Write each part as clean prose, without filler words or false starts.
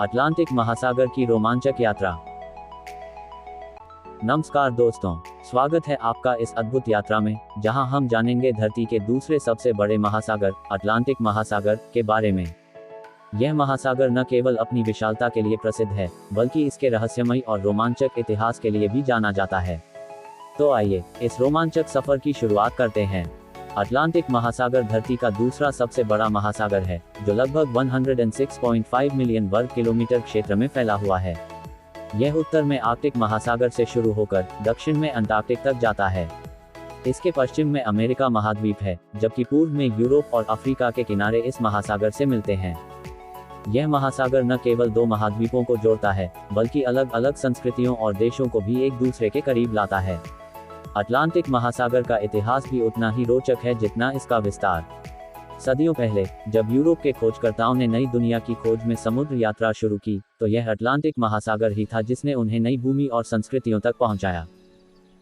Atlantic महासागर की रोमांचक यात्रा। नमस्कार दोस्तों, स्वागत है आपका इस अद्भुत यात्रा में, जहां हम जानेंगे धरती के दूसरे सबसे बड़े महासागर अटलांटिक महासागर के बारे में। यह महासागर न केवल अपनी विशालता के लिए प्रसिद्ध है, बल्कि इसके रहस्यमयी और रोमांचक इतिहास के लिए भी जाना जाता है। तो आइए इस रोमांचक सफर की शुरुआत करते हैं। अटलांटिक महासागर धरती का दूसरा सबसे बड़ा महासागर है, जो लगभग 106.5 मिलियन वर्ग किलोमीटर क्षेत्र में फैला हुआ है। यह उत्तर में आर्कटिक महासागर से शुरू होकर दक्षिण में अंटार्कटिक तक जाता है। इसके पश्चिम में अमेरिका महाद्वीप है, जबकि पूर्व में यूरोप और अफ्रीका के किनारे इस महासागर से मिलते हैं। यह महासागर न केवल दो महाद्वीपों को जोड़ता है, बल्कि अलग अलग संस्कृतियों और देशों को भी एक दूसरे के करीब लाता है। अटलांटिक महासागर का इतिहास भी उतना ही रोचक है जितना इसका विस्तार। सदियों पहले जब यूरोप के खोजकर्ताओं ने नई दुनिया की खोज में समुद्र यात्रा शुरू की, तो यह अटलांटिक महासागर ही था जिसने उन्हें नई भूमि और संस्कृतियों तक पहुंचाया।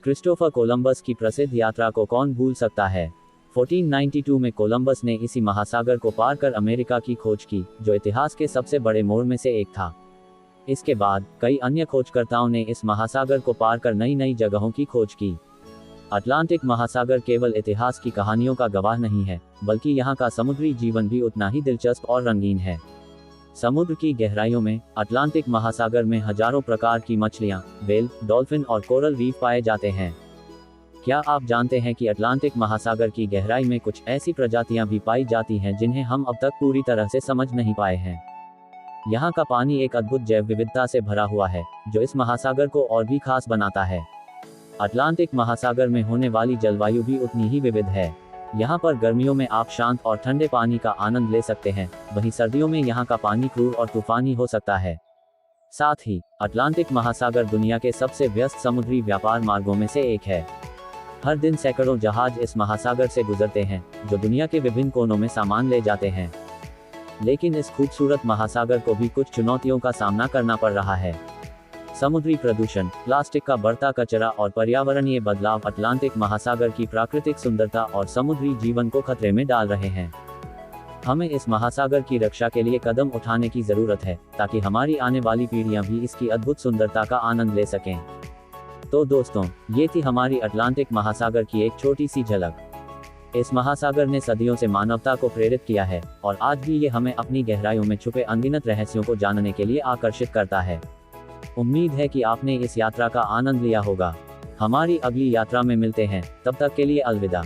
क्रिस्टोफर कोलंबस की प्रसिद्ध यात्रा को कौन भूल सकता है। 1492 में कोलंबस ने इसी महासागर को पार कर अमेरिका की खोज की, जो इतिहास के सबसे बड़े मोड़ में से एक था। इसके बाद कई अन्य खोजकर्ताओं ने इस महासागर को पार कर नई नई जगहों की खोज की। अटलांटिक महासागर केवल इतिहास की कहानियों का गवाह नहीं है, बल्कि यहाँ का समुद्री जीवन भी उतना ही दिलचस्प और रंगीन है। समुद्र की गहराइयों में अटलांटिक महासागर में हजारों प्रकार की मछलियाँ, व्हेल, डॉल्फिन और कोरल रीफ पाए जाते हैं। क्या आप जानते हैं कि अटलांटिक महासागर की गहराई में कुछ ऐसी प्रजातियां भी पाई जाती हैं जिन्हें हम अब तक पूरी तरह से समझ नहीं पाए हैं। यहाँ का पानी एक अद्भुत जैव विविधता से भरा हुआ है, जो इस महासागर को और भी खास बनाता है। अटलांटिक महासागर में होने वाली जलवायु भी उतनी ही विविध है। यहाँ पर गर्मियों में आप शांत और ठंडे पानी का आनंद ले सकते हैं, वहीं सर्दियों में यहाँ का पानी क्रूर और तूफानी हो सकता है। साथ ही अटलांटिक महासागर दुनिया के सबसे व्यस्त समुद्री व्यापार मार्गों में से एक है। हर दिन सैकड़ों जहाज इस महासागर से गुजरते हैं, जो दुनिया के विभिन्न कोनों में सामान ले जाते हैं। लेकिन इस खूबसूरत महासागर को भी कुछ चुनौतियों का सामना करना पड़ रहा है। समुद्री प्रदूषण, प्लास्टिक का बढ़ता कचरा और पर्यावरणीय बदलाव अटलांटिक महासागर की प्राकृतिक सुंदरता और समुद्री जीवन को खतरे में डाल रहे हैं। हमें इस महासागर की रक्षा के लिए कदम उठाने की जरूरत है, ताकि हमारी आने वाली पीढ़ियां भी इसकी अद्भुत सुंदरता का आनंद ले सकें। तो दोस्तों, ये थी हमारी अटलांटिक महासागर की एक छोटी सी झलक। इस महासागर ने सदियों से मानवता को प्रेरित किया है, और आज भी ये हमें अपनी गहराइयों में छुपे अनगिनत रहस्यों को जानने के लिए आकर्षित करता है। उम्मीद है कि आपने इस यात्रा का आनंद लिया होगा। हमारी अगली यात्रा में मिलते हैं, तब तक के लिए अलविदा।